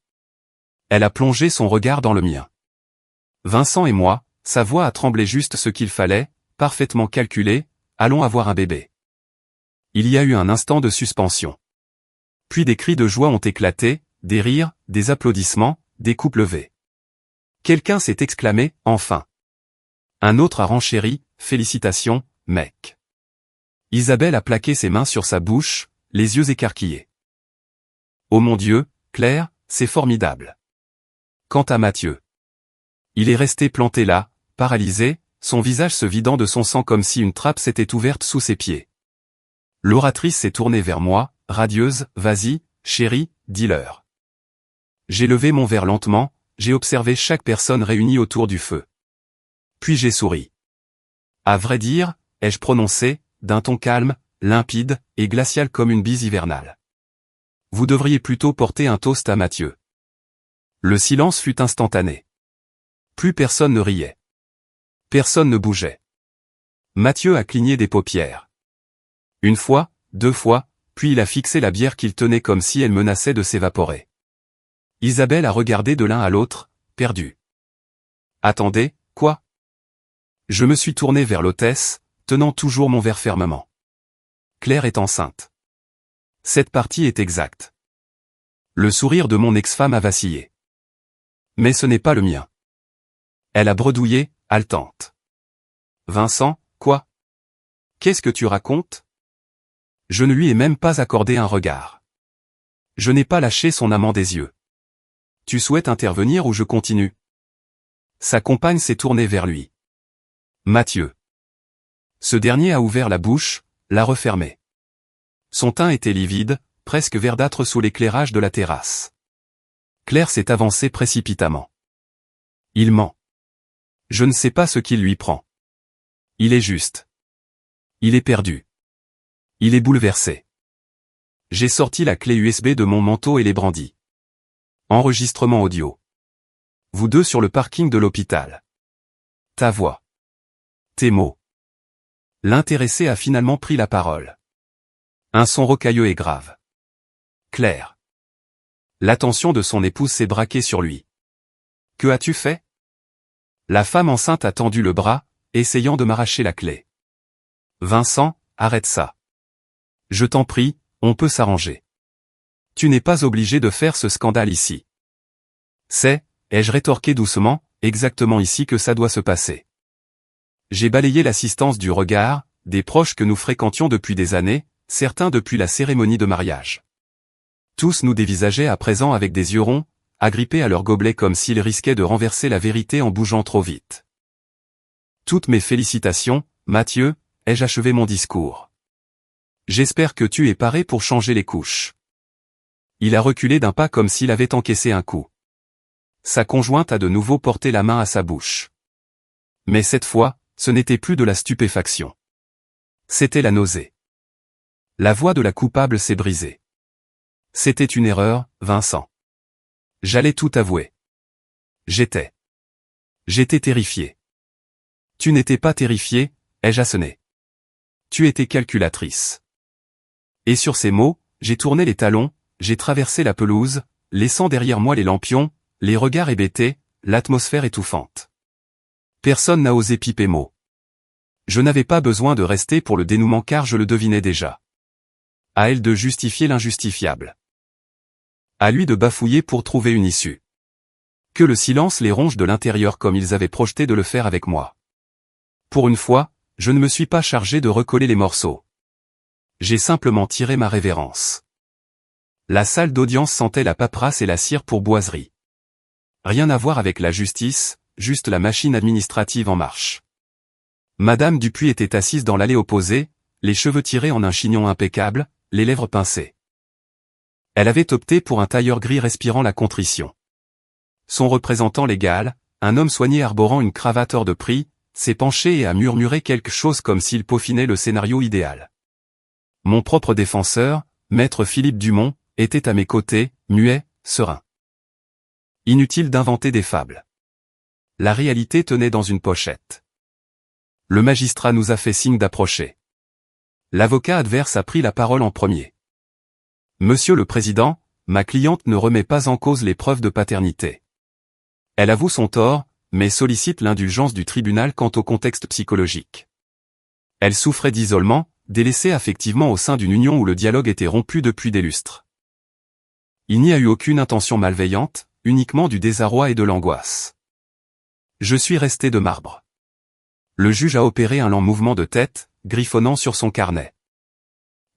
Elle a plongé son regard dans le mien. Vincent et moi, sa voix a tremblé juste ce qu'il fallait, parfaitement calculé, allons avoir un bébé. Il y a eu un instant de suspension. Puis des cris de joie ont éclaté, des rires, des applaudissements, des coupes levées. Quelqu'un s'est exclamé, enfin. Un autre a renchéri, félicitations, mec. Isabelle a plaqué ses mains sur sa bouche, les yeux écarquillés. Oh mon Dieu, Claire, c'est formidable. Quant à Mathieu. Il est resté planté là, paralysé, son visage se vidant de son sang comme si une trappe s'était ouverte sous ses pieds. L'oratrice s'est tournée vers moi, radieuse, vas-y, chérie, dis-leur. J'ai levé mon verre lentement, j'ai observé chaque personne réunie autour du feu. Puis j'ai souri. À vrai dire, ai-je prononcé, d'un ton calme, limpide, et glacial comme une bise hivernale. Vous devriez plutôt porter un toast à Mathieu. Le silence fut instantané. Plus personne ne riait. Personne ne bougeait. Mathieu a cligné des paupières. Une fois, deux fois, puis il a fixé la bière qu'il tenait comme si elle menaçait de s'évaporer. Isabelle a regardé de l'un à l'autre, perdue. Attendez, quoi? Je me suis tourné vers l'hôtesse, tenant toujours mon verre fermement. Claire est enceinte. Cette partie est exacte. Le sourire de mon ex-femme a vacillé. Mais ce n'est pas le mien. Elle a bredouillé, haletante. Vincent, quoi? Qu'est-ce que tu racontes? Je ne lui ai même pas accordé un regard. Je n'ai pas lâché son amant des yeux. Tu souhaites intervenir ou je continue? Sa compagne s'est tournée vers lui. Mathieu. Ce dernier a ouvert la bouche, l'a refermée. Son teint était livide, presque verdâtre sous l'éclairage de la terrasse. Claire s'est avancée précipitamment. Il ment. Je ne sais pas ce qu'il lui prend. Il est juste. Il est perdu. Il est bouleversé. J'ai sorti la clé USB de mon manteau et les brandis. Enregistrement audio. Vous deux sur le parking de l'hôpital. Ta voix. Tes mots. L'intéressé a finalement pris la parole. Un son rocailleux et grave. Claire. L'attention de son épouse s'est braquée sur lui. Que as-tu fait? La femme enceinte a tendu le bras, essayant de m'arracher la clé. Vincent, arrête ça. Je t'en prie, on peut s'arranger. Tu n'es pas obligé de faire ce scandale ici. C'est, ai-je rétorqué doucement, exactement ici que ça doit se passer. J'ai balayé l'assistance du regard, des proches que nous fréquentions depuis des années, certains depuis la cérémonie de mariage. Tous nous dévisageaient à présent avec des yeux ronds, agrippés à leur gobelet comme s'ils risquaient de renverser la vérité en bougeant trop vite. Toutes mes félicitations, Mathieu, ai-je achevé mon discours. J'espère que tu es paré pour changer les couches. Il a reculé d'un pas comme s'il avait encaissé un coup. Sa conjointe a de nouveau porté la main à sa bouche. Mais cette fois, ce n'était plus de la stupéfaction. C'était la nausée. La voix de la coupable s'est brisée. C'était une erreur, Vincent. J'allais tout avouer. J'étais terrifié. Tu n'étais pas terrifié, ai-je assoné. Tu étais calculatrice. Et sur ces mots, j'ai tourné les talons, j'ai traversé la pelouse, laissant derrière moi les lampions, les regards hébétés, l'atmosphère étouffante. Personne n'a osé piper mot. Je n'avais pas besoin de rester pour le dénouement car je le devinais déjà. À elle de justifier l'injustifiable. À lui de bafouiller pour trouver une issue. Que le silence les ronge de l'intérieur comme ils avaient projeté de le faire avec moi. Pour une fois, je ne me suis pas chargé de recoller les morceaux. J'ai simplement tiré ma révérence. La salle d'audience sentait la paperasse et la cire pour boiserie. Rien à voir avec la justice, juste la machine administrative en marche. Madame Dupuis était assise dans l'allée opposée, les cheveux tirés en un chignon impeccable, les lèvres pincées. Elle avait opté pour un tailleur gris respirant la contrition. Son représentant légal, un homme soigné arborant une cravate hors de prix, s'est penché et a murmuré quelque chose comme s'il peaufinait le scénario idéal. Mon propre défenseur, maître Philippe Dumont, était à mes côtés, muet, serein. Inutile d'inventer des fables. La réalité tenait dans une pochette. Le magistrat nous a fait signe d'approcher. L'avocat adverse a pris la parole en premier. Monsieur le Président, ma cliente ne remet pas en cause les preuves de paternité. Elle avoue son tort, mais sollicite l'indulgence du tribunal quant au contexte psychologique. Elle souffrait d'isolement, délaissée affectivement au sein d'une union où le dialogue était rompu depuis des lustres. Il n'y a eu aucune intention malveillante, uniquement du désarroi et de l'angoisse. Je suis resté de marbre. Le juge a opéré un lent mouvement de tête, griffonnant sur son carnet.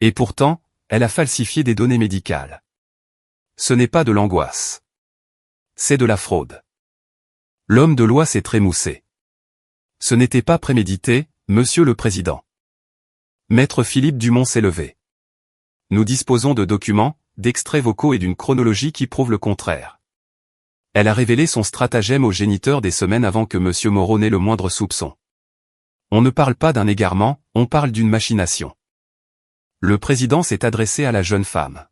Et pourtant, elle a falsifié des données médicales. Ce n'est pas de l'angoisse. C'est de la fraude. L'homme de loi s'est trémoussé. Ce n'était pas prémédité, Monsieur le Président. Maître Philippe Dumont s'est levé. Nous disposons de documents, d'extraits vocaux et d'une chronologie qui prouvent le contraire. Elle a révélé son stratagème au géniteur des semaines avant que Monsieur Moreau n'ait le moindre soupçon. On ne parle pas d'un égarement, on parle d'une machination. Le président s'est adressé à la jeune femme.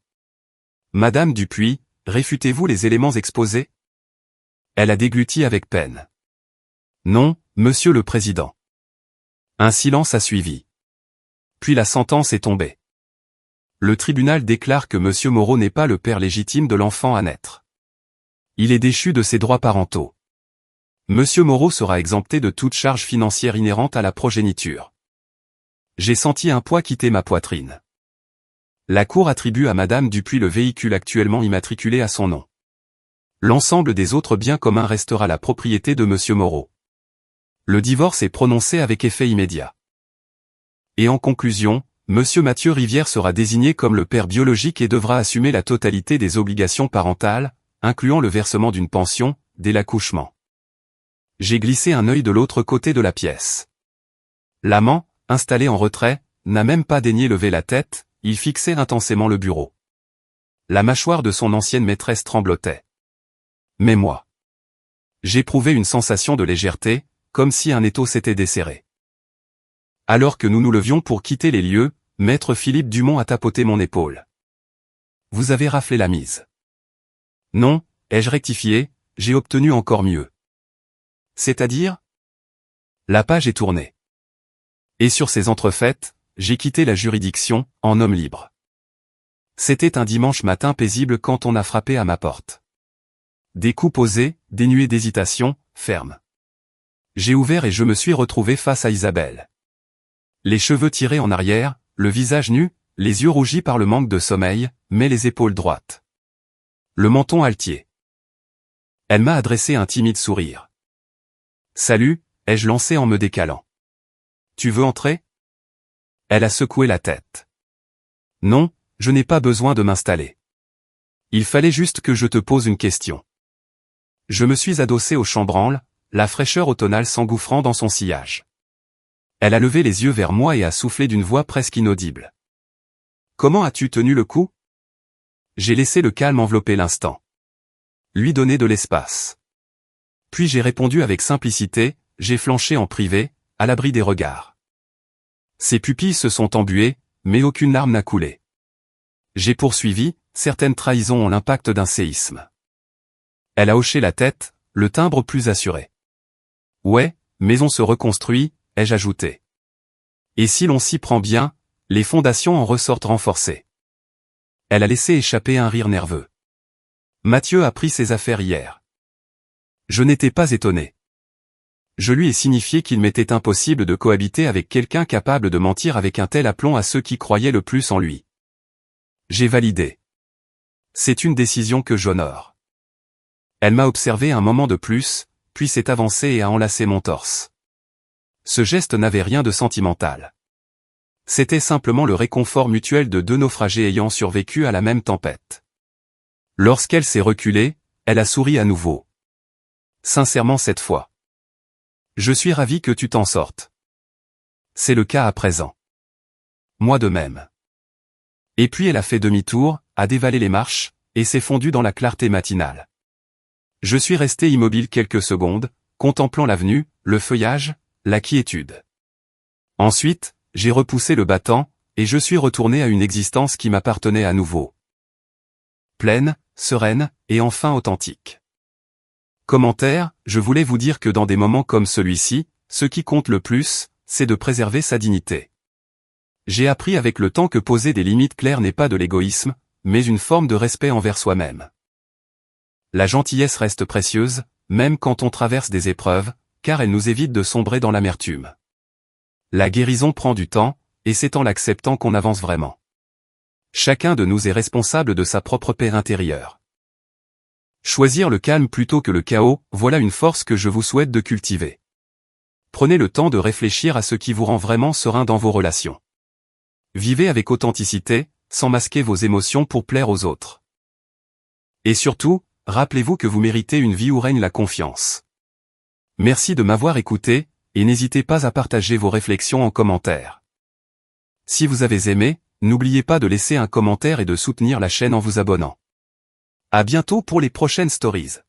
Madame Dupuis, réfutez-vous les éléments exposés? Elle a dégluti avec peine. Non, Monsieur le Président. Un silence a suivi. Puis la sentence est tombée. Le tribunal déclare que Monsieur Moreau n'est pas le père légitime de l'enfant à naître. Il est déchu de ses droits parentaux. Monsieur Moreau sera exempté de toute charge financière inhérente à la progéniture. J'ai senti un poids quitter ma poitrine. La Cour attribue à Madame Dupuis le véhicule actuellement immatriculé à son nom. L'ensemble des autres biens communs restera la propriété de Monsieur Moreau. Le divorce est prononcé avec effet immédiat. Et en conclusion, Monsieur Mathieu Rivière sera désigné comme le père biologique et devra assumer la totalité des obligations parentales, incluant le versement d'une pension, dès l'accouchement. J'ai glissé un œil de l'autre côté de la pièce. L'amant, installé en retrait, n'a même pas daigné lever la tête, il fixait intensément le bureau. La mâchoire de son ancienne maîtresse tremblotait. Mais moi. J'éprouvais une sensation de légèreté, comme si un étau s'était desserré. Alors que nous nous levions pour quitter les lieux, maître Philippe Dumont a tapoté mon épaule. Vous avez raflé la mise. Non, ai-je rectifié, j'ai obtenu encore mieux. C'est-à-dire? La page est tournée. Et sur ces entrefaites, j'ai quitté la juridiction, en homme libre. C'était un dimanche matin paisible quand on a frappé à ma porte. Des coups posés, dénués d'hésitation, fermes. J'ai ouvert et je me suis retrouvé face à Isabelle. Les cheveux tirés en arrière, le visage nu, les yeux rougis par le manque de sommeil, mais les épaules droites. Le menton altier. Elle m'a adressé un timide sourire. Salut, ai-je lancé en me décalant. Tu veux entrer? Elle a secoué la tête. Non, je n'ai pas besoin de m'installer. Il fallait juste que je te pose une question. Je me suis adossé au chambranle, la fraîcheur automnale s'engouffrant dans son sillage. Elle a levé les yeux vers moi et a soufflé d'une voix presque inaudible. Comment as-tu tenu le coup? J'ai laissé le calme envelopper l'instant. Lui donner de l'espace. Puis j'ai répondu avec simplicité, j'ai flanché en privé, à l'abri des regards. Ses pupilles se sont embuées, mais aucune larme n'a coulé. J'ai poursuivi, certaines trahisons ont l'impact d'un séisme. Elle a hoché la tête, le timbre plus assuré. Ouais, mais on se reconstruit, ai-je ajouté. Et si l'on s'y prend bien, les fondations en ressortent renforcées. Elle a laissé échapper un rire nerveux. Mathieu a pris ses affaires hier. Je n'étais pas étonné. Je lui ai signifié qu'il m'était impossible de cohabiter avec quelqu'un capable de mentir avec un tel aplomb à ceux qui croyaient le plus en lui. J'ai validé. C'est une décision que j'honore. Elle m'a observé un moment de plus, puis s'est avancée et a enlacé mon torse. Ce geste n'avait rien de sentimental. C'était simplement le réconfort mutuel de deux naufragés ayant survécu à la même tempête. Lorsqu'elle s'est reculée, elle a souri à nouveau. Sincèrement cette fois. Je suis ravi que tu t'en sortes. C'est le cas à présent. Moi de même. Et puis elle a fait demi-tour, a dévalé les marches, et s'est fondue dans la clarté matinale. Je suis resté immobile quelques secondes, contemplant l'avenue, le feuillage, la quiétude. Ensuite, j'ai repoussé le battant, et je suis retourné à une existence qui m'appartenait à nouveau. Pleine, sereine, et enfin authentique. Commentaire, je voulais vous dire que dans des moments comme celui-ci, ce qui compte le plus, c'est de préserver sa dignité. J'ai appris avec le temps que poser des limites claires n'est pas de l'égoïsme, mais une forme de respect envers soi-même. La gentillesse reste précieuse, même quand on traverse des épreuves, car elle nous évite de sombrer dans l'amertume. La guérison prend du temps, et c'est en l'acceptant qu'on avance vraiment. Chacun de nous est responsable de sa propre paix intérieure. Choisir le calme plutôt que le chaos, voilà une force que je vous souhaite de cultiver. Prenez le temps de réfléchir à ce qui vous rend vraiment serein dans vos relations. Vivez avec authenticité, sans masquer vos émotions pour plaire aux autres. Et surtout, rappelez-vous que vous méritez une vie où règne la confiance. Merci de m'avoir écouté, et n'hésitez pas à partager vos réflexions en commentaire. Si vous avez aimé, n'oubliez pas de laisser un commentaire et de soutenir la chaîne en vous abonnant. À bientôt pour les prochaines stories.